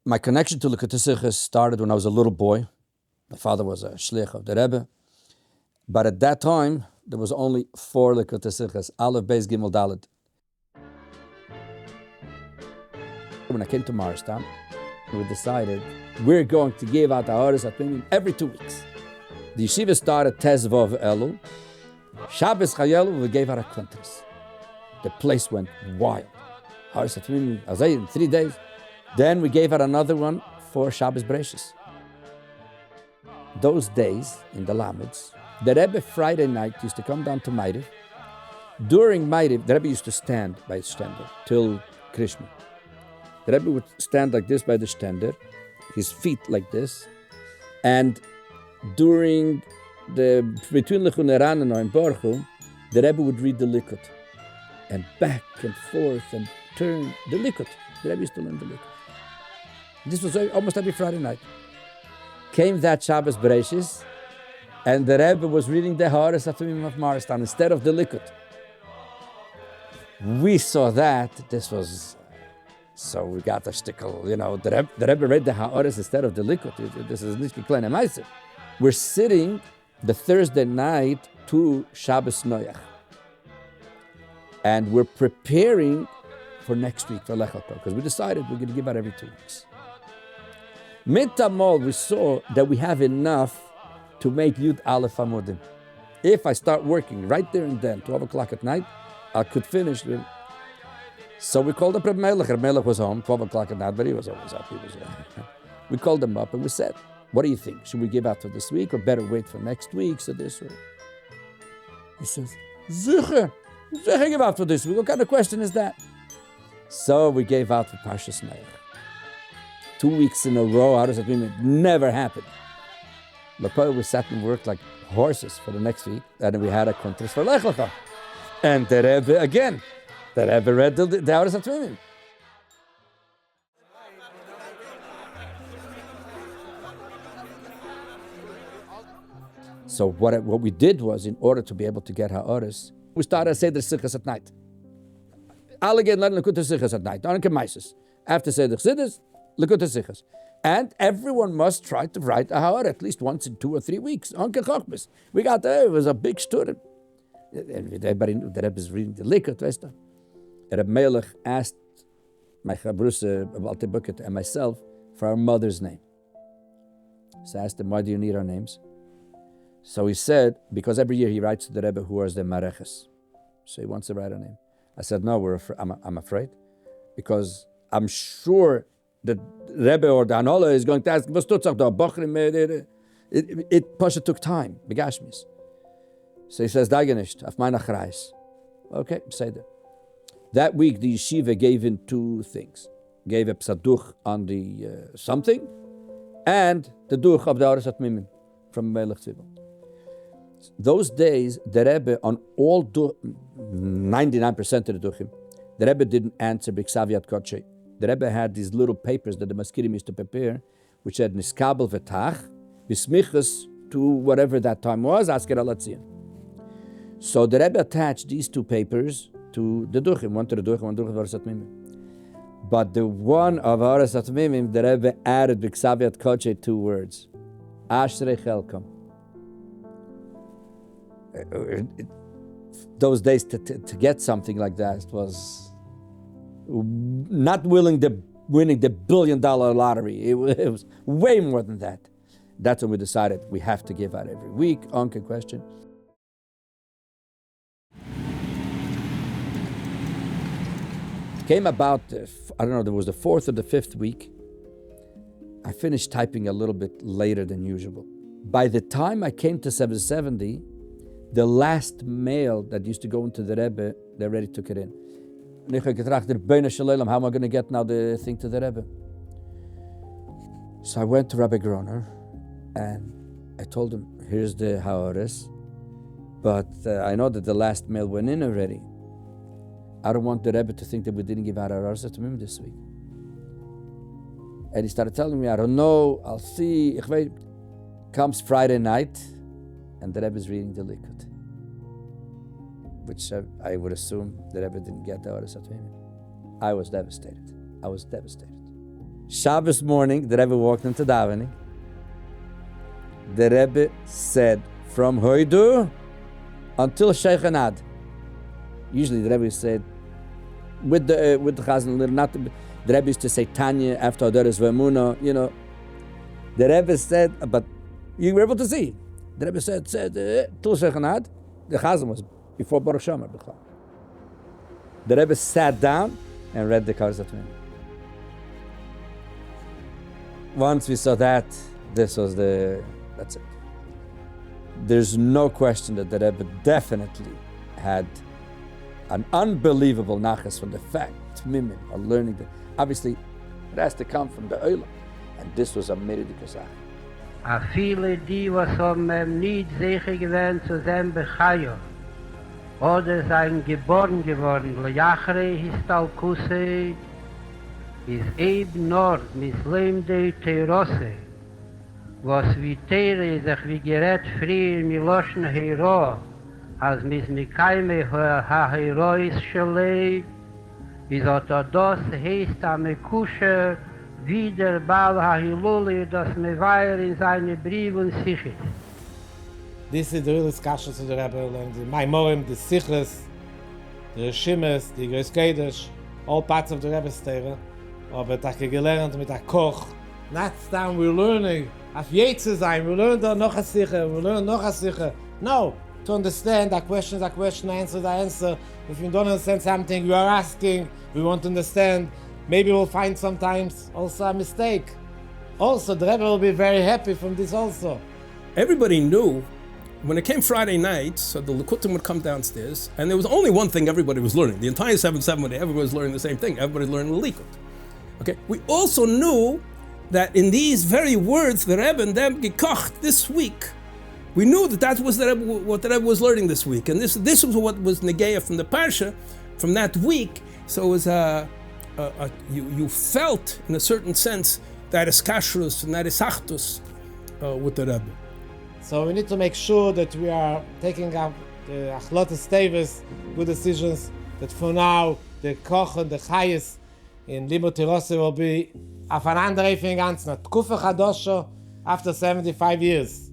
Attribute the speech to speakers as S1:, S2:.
S1: My connection to Likutei Sichos started when I was a little boy. My father was a shliach of the Rebbe. But at that time, there was only 4 Likutei Sichos, Aleph, Beis, Gimel, Dalet. When I came to Morristown, we decided we're going to give out the Haris Atmimim every 2 weeks. The yeshiva started Tezvav Elul. Shabbos Chayelu, we gave out a quintus. The place went wild. Haris Atmimim, Azay, in 3 days. Then we gave out another one for Shabbos Breishis. Those days, in the Lameds, the Rebbe Friday night used to come down to Ma'ariv. During Ma'ariv, the Rebbe used to stand by the stender till Krishma. The Rebbe would stand like this by the stender, his feet like this, and between Lechun Eran and Baruch, the Rebbe would read the Likut, and back and forth and turn the Likut. The Rebbe used to learn the Likut. This was almost every Friday night. Came that Shabbos Breishis, and the Rebbe was reading the Haris Atmimim of Morristown instead of the Likut. We saw that. This was... So we got a shtickle, the Rebbe read the Haris instead of the Likut. This is nicht kleine Meise. We're sitting the Thursday night to Shabbos Noach. And we're preparing for next week, for Lech Lecha, because we decided we're going to give out every 2 weeks. Mintamol, we saw that we have enough to make Yud Aleph Amudim. If I start working right there and then, 12 o'clock at night, I could finish with. So we called up Rabbi Melech. Rabbi Melech was home, 12 o'clock at night, but he was always up. We called him up and we said, what do you think? Should we give out for this week or better wait for next week? So this way. He says, Zicher give out for this week. What kind of question is that? So we gave out for Parshas Noach. 2 weeks in a row, how does that mean? It never happened. But we sat and worked like horses for the next week, and we had a contrast for Lech Lecha. And the Rebbe again. The Rebbe read the Haris Atmimim. So what we did was, in order to be able to get Ha'aris, we started to say the Sichos at night. Alle gehen lernen Likutei Sichos at night. After Seder Chassidus, Likutei Sichos. And everyone must try to write a Ha'ar at least once in 2 or 3 weeks. We got there, it was a big student. Everybody knew the Rebbe is reading the Likut, weißt du? Rabbi Melech asked my Chabruse, Balte Bucket, and myself for our mother's name. So I asked him, why do you need our names? So he said, because every year he writes to the Rebbe who is the Mareches. So he wants to write our name. I said, no, I'm afraid. Because I'm sure the Rebbe or the Anola is going to ask, was tut da Bochrim? It Pasha took time, begashmis. So he says, Dage nicht, auf meine Achreis. Okay, say that. That week the yeshiva gave in 2 things. Gave a psaduch on the something, and the duch of the Haris Atmimim from Melech Tzibel. Those days, the Rebbe on all 99% of the duchim, the Rebbe didn't answer b'ksaviat kodshe. The Rebbe had these little papers that the maskirim used to prepare, which said niskabel v'tach, bismichas to whatever that time was, asker alatzin. So the Rebbe attached these 2 papers to the duchim, one to the duchim, one to the Haris Atmimim. But the one of Haris Atmimim, the Rebbe added b'ksaviat kodshe 2 words, ashrei chelkom. Those days to get something like that was not winning the $1 billion lottery. It was way more than that. That's when we decided we have to give out every week. Anke question. Came about, I don't know, there was the 4th or the 5th week. I finished typing a little bit later than usual. By the time I came to 770, the last mail that used to go into the Rebbe, they already took it in. How am I going to get now the thing to the Rebbe? So I went to Rabbi Groner and I told him, here's the Haoris, but I know that the last mail went in already. I don't want the Rebbe to think that we didn't give out our Haoris to him this week. And he started telling me, I don't know, I'll see. Comes Friday night, and the Rebbe is reading the Likut, which I would assume the Rebbe didn't get the Haoris to him. I was devastated. Shabbos morning, the Rebbe walked into davening. The Rebbe said, from Hoidu until Sheikhanad. Usually the Rebbe said, with the Chazan, not the Rebbe used to say Tanya after Adoris Vemuna, The Rebbe said, but you were able to see. The Rebbe said till Sheikhanad, the Chazan was before Baruch Shomer. The Rebbe sat down and read the Karzat Min. Once we saw that, that's it. There's no question that the Rebbe definitely had an unbelievable nachas from the fact, Tmimim, or learning that. Obviously, it has to come from the Olam. And this was a meridige Sache.
S2: A viele die, was nicht sicher gewesen zu sein Bechayo, oder sein geboren geworden, Lejachre Histalkuse, is eben nur mislemde Teirose, was wie Teire sich wie gerät früher Miloschen Hero, als mis Mikaime ha-Herois Shalei, is das heißt am Kusher, wieder Baal ha-Hiluli, das Mevair in seine Brief und Sichit.
S3: This is the real discussion of the Rebbe, and the Maimorim, the Sichres, the Rishimes, the Gres Kodesh, all parts of the Rebbe's Torah. Aber da gelernt mit der Koch. Next time we're learning, auf Yetze sein, we learn da noch a Sicher, we learn noch a Sicher. No, to understand that question, answer the answer. If you don't understand something, you are asking, we want to understand. Maybe we'll find sometimes also a mistake. Also, the Rebbe will be very happy from this also.
S4: Everybody knew when it came Friday night, so the Likutim would come downstairs, and there was only one thing everybody was learning. The entire 7-7, everybody was learning the same thing. Everybody learning the Likut. Okay. We also knew that in these very words, the Rebbe and them gekocht this week, we knew that was what the Rebbe was learning this week, and this was what was Negeya from the Parsha, from that week. So it was you felt in a certain sense that is kashrus and that is achtus with the Rebbe.
S3: So we need to make sure that we are taking up the achlotes teves, good decisions, that for now the koch and the chayes in Limut Tirose will be auf an andere Eingang, not Kufa Chadosho, after 75 years.